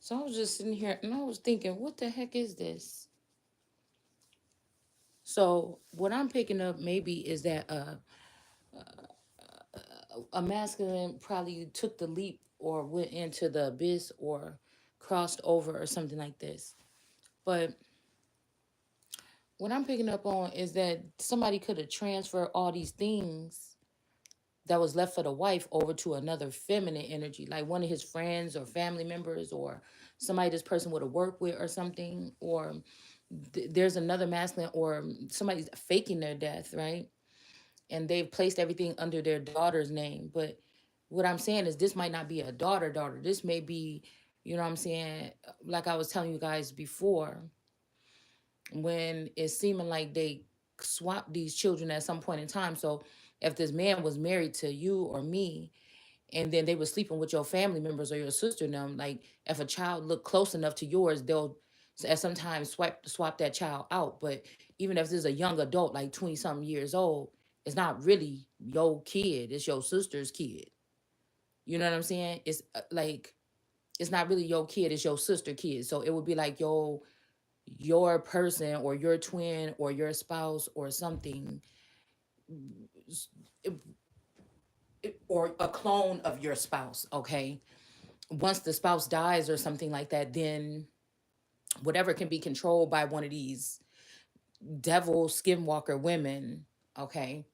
So I was just sitting here and I was thinking, what the heck is this? So what I'm picking up maybe is that a masculine probably took the leap or went into the abyss or crossed over or something like this. But what I'm picking up on is that somebody could have transferred all these things that was left for the wife over to another feminine energy, like one of his friends or family members or somebody this person would have worked with or something, or there's another masculine or somebody's faking their death, right? And they've placed everything under their daughter's name. But what I'm saying is this might not be a daughter. This may be, you know what I'm saying? Like I was telling you guys before, when it's seeming like they swapped these children at some point in time. So if this man was married to you or me, and then they were sleeping with your family members or your sister and them, like if a child looked close enough to yours, they'll at some time swap that child out. But even if this is a young adult, like 20 something years old, it's not really your kid, it's your sister's kid. You know what I'm saying? It's like it's not really your kid, it's your sister kid. So it would be like your person or your twin or your spouse or something, or a clone of your spouse, okay? Once the spouse dies or something like that, then whatever can be controlled by one of these devil skinwalker women, okay,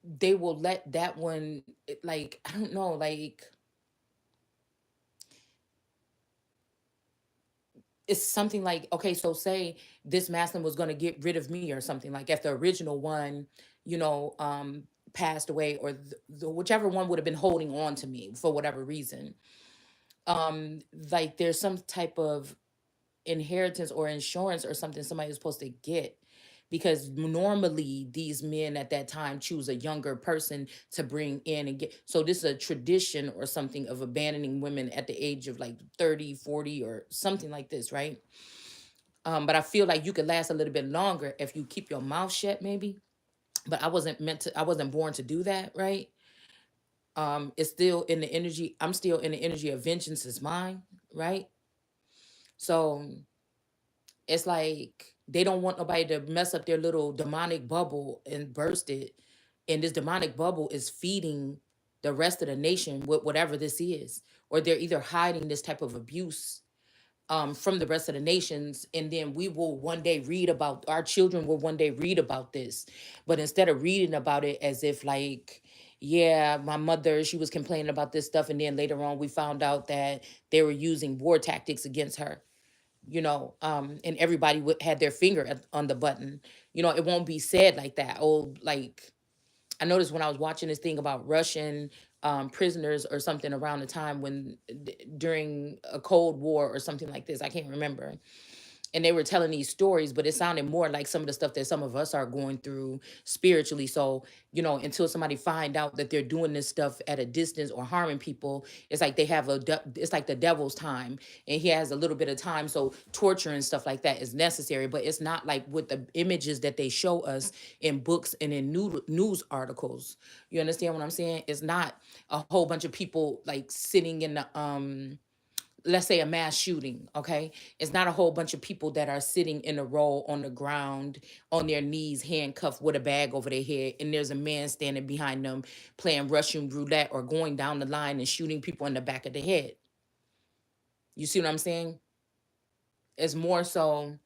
they will let that one, like, I don't know, like, it's something like, okay, so say this masculine was going to get rid of me or something, like if the original one, you know, passed away, or whichever one would have been holding on to me for whatever reason, like there's some type of inheritance or insurance or something somebody was supposed to get, because normally these men at that time choose a younger person to bring in and get. So this is a tradition or something of abandoning women at the age of like 30, 40, or something like this, right? But I feel like you could last a little bit longer if you keep your mouth shut, maybe. But I wasn't born to do that, right? It's still in the energy. I'm still in the energy of vengeance is mine, right? So it's like they don't want nobody to mess up their little demonic bubble and burst it. And this demonic bubble is feeding the rest of the nation with whatever this is. Or they're either hiding this type of abuse from the rest of the nations. And then we will one day read about, our children will one day read about this. But instead of reading about it as if like, yeah, my mother, she was complaining about this stuff. And then later on, we found out that they were using war tactics against her, and everybody would had their finger on the button. It won't be said like that. Oh, like I noticed when I was watching this thing about Russian prisoners or something around the time when during a Cold War or something like this. I can't remember, and they were telling these stories, but it sounded more like some of the stuff that some of us are going through spiritually. So, until somebody find out that they're doing this stuff at a distance or harming people, it's like they have it's like the devil's time, and he has a little bit of time. So torture and stuff like that is necessary, but it's not like with the images that they show us in books and in news articles. You understand what I'm saying? It's not a whole bunch of people like sitting in the let's say a mass shooting, okay? It's not a whole bunch of people that are sitting in a row on the ground on their knees, handcuffed with a bag over their head, and there's a man standing behind them playing Russian roulette or going down the line and shooting people in the back of the head. You see what I'm saying? It's more so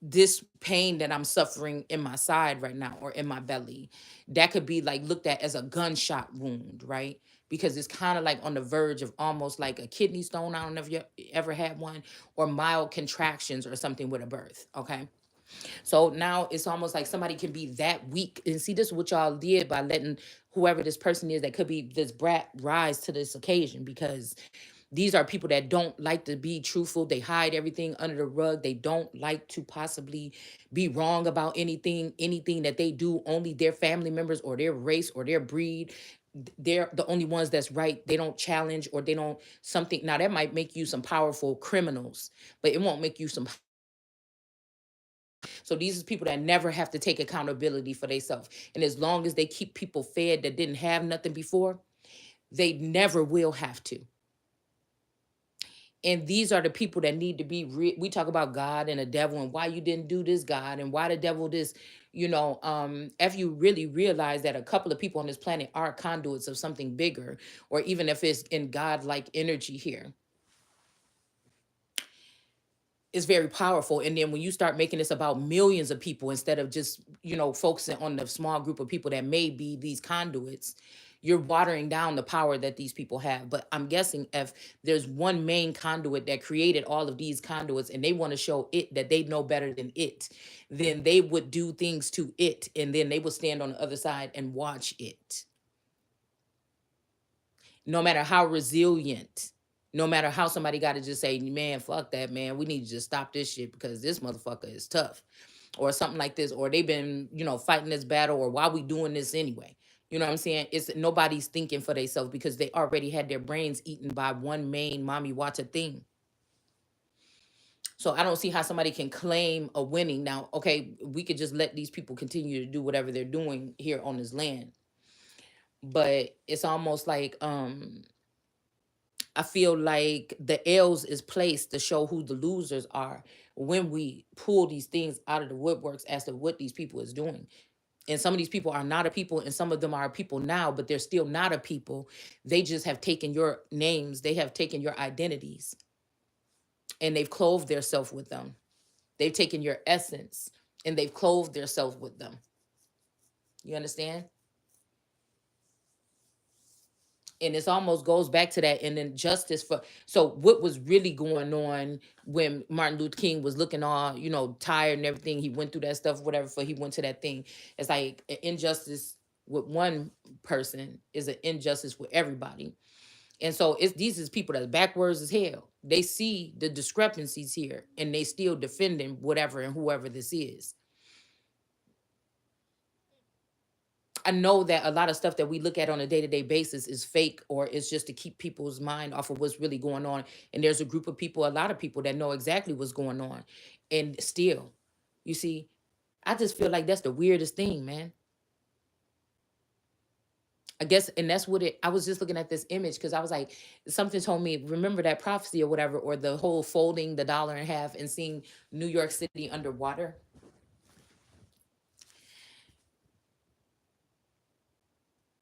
this pain that I'm suffering in my side right now or in my belly, that could be like looked at as a gunshot wound, right? Because it's kind of like on the verge of almost like a kidney stone. I don't know if you ever had one, or mild contractions or something with a birth. Okay. So now it's almost like somebody can be that weak. And see, this is what y'all did by letting whoever this person is that could be this brat rise to this occasion, because these are people that don't like to be truthful. They hide everything under the rug. They don't like to possibly be wrong about anything that they do. Only their family members or their race or their breed, they're the only ones that's right. They don't challenge, or they don't something. Now that might make you some powerful criminals, but it won't make you some. So these are people that never have to take accountability for themselves. And as long as they keep people fed that didn't have nothing before, They never will have to. And these are the people that need to be we talk about God and the devil and why you didn't do this, God, and why the devil this, if you really realize that a couple of people on this planet are conduits of something bigger, or even if it's in God like energy here, is very powerful. And then when you start making this about millions of people instead of just, focusing on the small group of people that may be these conduits, you're watering down the power that these people have. But I'm guessing if there's one main conduit that created all of these conduits and they want to show it that they know better than it, then they would do things to it, and then they would stand on the other side and watch it. No matter how resilient, no matter how somebody got to just say, man, fuck that, man. We need to just stop this shit because this motherfucker is tough, or something like this, or they've been, fighting this battle, or why we doing this anyway. You know what I'm saying? It's nobody's thinking for themselves because they already had their brains eaten by one main mommy watcher thing. So I don't see how somebody can claim a winning. Now, okay, we could just let these people continue to do whatever they're doing here on this land. But it's almost like I feel like the L's is placed to show who the losers are when we pull these things out of the woodworks as to what these people is doing. And some of these people are not a people, and some of them are a people now, but they're still not a people. They just have taken your names, they have taken your identities, and they've clothed themselves with them. They've taken your essence and they've clothed themselves with them. You understand? And it almost goes back to that, and then justice for, so what was really going on when Martin Luther King was looking all, tired and everything, he went through that stuff, whatever, for he went to that thing. It's like an injustice with one person is an injustice with everybody. And so it's these is people that's backwards as hell. They see the discrepancies here and they still defending whatever and whoever this is. I know that a lot of stuff that we look at on a day-to-day basis is fake, or it's just to keep people's mind off of what's really going on. And there's a group of people, a lot of people that know exactly what's going on. And still, you see, I just feel like that's the weirdest thing, man. I guess, and that's what it, I was just looking at this image because I was like, something told me, remember that prophecy or whatever, or the whole folding the dollar in half and seeing New York City underwater.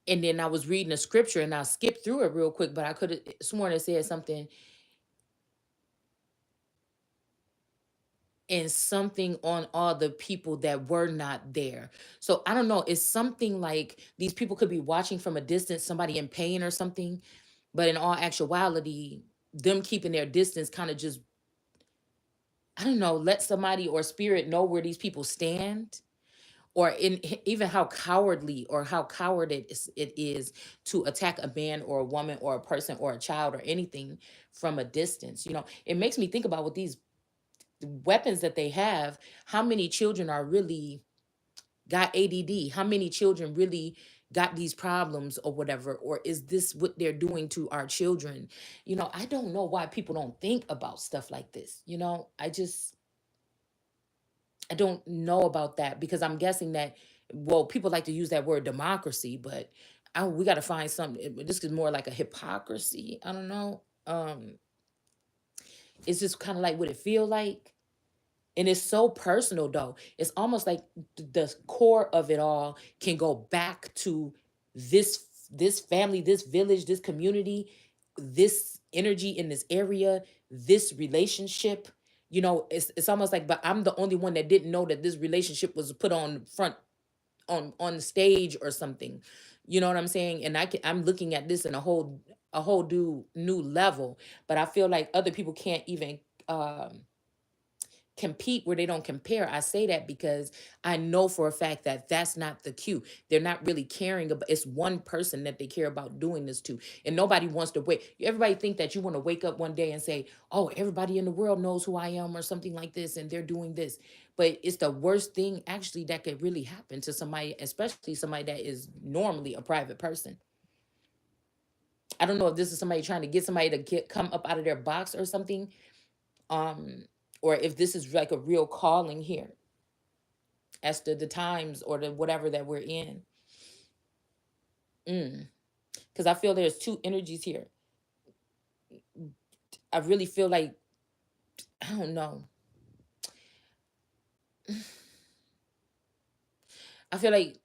And then I was reading a scripture and I skipped through it real quick, but I could have sworn it said something, and something on all the people that were not there. So I don't know. It's something like these people could be watching from a distance, somebody in pain or something, but in all actuality, them keeping their distance kind of just, I don't know, let somebody or spirit know where these people stand, or in even how cowardly or how coward it is to attack a man or a woman or a person or a child or anything from a distance. It makes me think about what these weapons that they have, how many children are really got ADD? How many children really got these problems or whatever? Or is this what they're doing to our children? I don't know why people don't think about stuff like this. I don't know about that because I'm guessing that, well, people like to use that word democracy, but we got to find something. This is more like a hypocrisy. I don't know. It's just kind of like what it feel like. And it's so personal though. It's almost like the core of it all can go back to this family, this village, this community, this energy in this area, this relationship. It's almost like, but I'm the only one that didn't know that this relationship was put on front on the stage or something. You know what I'm saying? And I'm looking at this in a whole new level, but I feel like other people can't even compete where they don't compare. I say that because I know for a fact that that's not the cue. They're not really caring about, it's one person that they care about doing this to. And nobody wants to wait. Everybody think that you want to wake up one day and say, "Oh, everybody in the world knows who I am," or something like this, and they're doing this. But it's the worst thing actually that could really happen to somebody, especially somebody that is normally a private person. I don't know if this is somebody trying to get somebody to come up out of their box or something, um or if this is like a real calling here as to the times or the whatever that we're in. mm. because I feel there's two energies here. I really feel like, I don't know. I feel like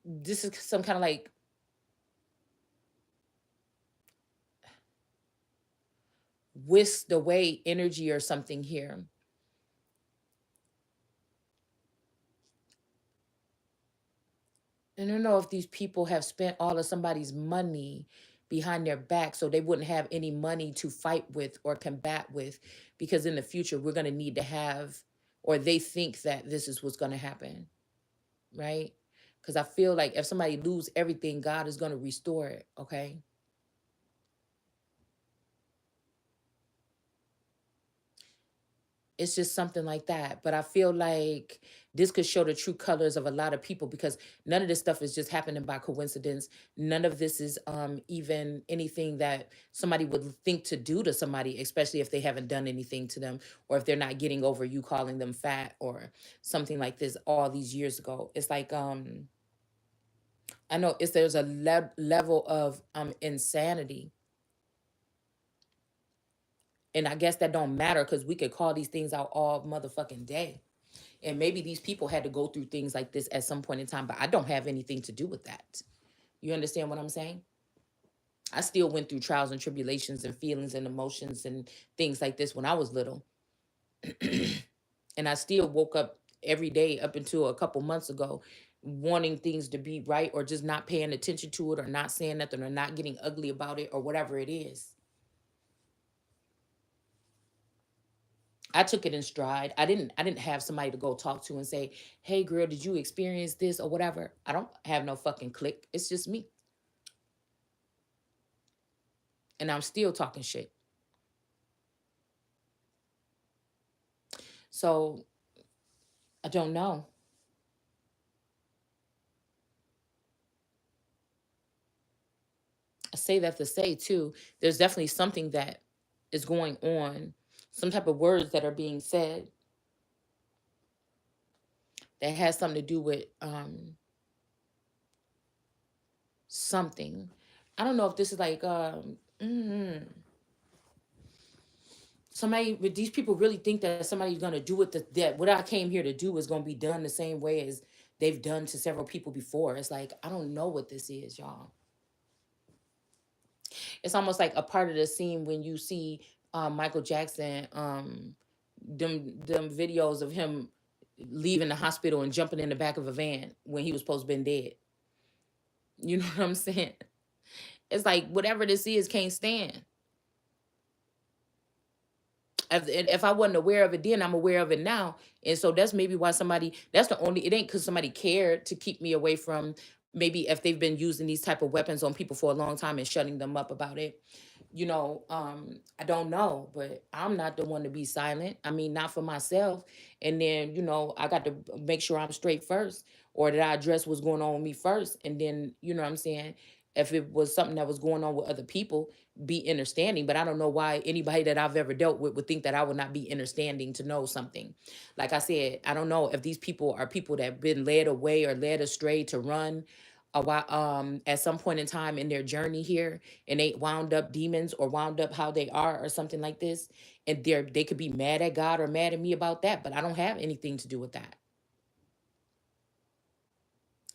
this is some kind of like whisked away energy or something here. And I don't know if these people have spent all of somebody's money behind their back so they wouldn't have any money to fight with or combat with, because in the future we're going to need to have, or they think that this is what's going to happen, right? Because I feel like if somebody lose everything, God is going to restore it, okay? It's just something like that. But I feel like this could show the true colors of a lot of people, because none of this stuff is just happening by coincidence. None of this is even anything that somebody would think to do to somebody, especially if they haven't done anything to them, or if they're not getting over you calling them fat or something like this all these years ago. It's like I know it's there's a level of insanity, and I guess that don't matter because we could call these things out all motherfucking day. And maybe these people had to go through things like this at some point in time, but I don't have anything to do with that. You understand what I'm saying? I still went through trials and tribulations and feelings and emotions and things like this when I was little. And I still woke up every day up until a couple months ago wanting things to be right, or just not paying attention to it, or not saying nothing, or not getting ugly about it, or whatever it is. I took it in stride. I didn't have somebody to go talk to and say, "Hey girl, did you experience this or whatever?" I don't have no fucking click. It's just me. And I'm still talking shit. So I don't know. I say that to say too, there's definitely something that is going on, some type of words that are being said that has something to do with something. I don't know if this is like somebody, but these people really think that somebody's gonna do it, that what I came here to do is gonna be done the same way as they've done to several people before. It's like, I don't know what this is, y'all. It's almost like a part of the scene when you see Michael Jackson, them videos of him leaving the hospital and jumping in the back of a van when he was supposed to been dead. You know what I'm saying? It's like whatever this is can't stand. If I wasn't aware of it then, I'm aware of it now. And so that's maybe why somebody, that's the only, it ain't because somebody cared to keep me away from, maybe if they've been using these type of weapons on people for a long time and shutting them up about it. I don't know, but I'm not the one to be silent. I mean, not for myself. And then, I got to make sure I'm straight first, or that I address what's going on with me first. And then, what I'm saying, if it was something that was going on with other people, be understanding. But I don't know why anybody that I've ever dealt with would think that I would not be understanding to know something. Like I said, I don't know if these people are people that have been led away or led astray to run a while, at some point in time in their journey here, and they wound up demons or wound up how they are or something like this. And they could be mad at God or mad at me about that, but I don't have anything to do with that.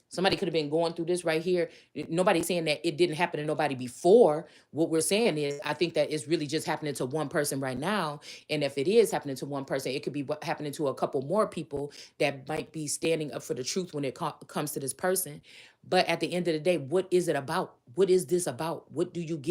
Somebody could have been going through this right here. Nobody's saying that it didn't happen to nobody before. What we're saying is, I think that it's really just happening to one person right now. And if it is happening to one person, it could be happening to a couple more people that might be standing up for the truth when it comes to this person. But at the end of the day, what is it about? What is this about? What do you get?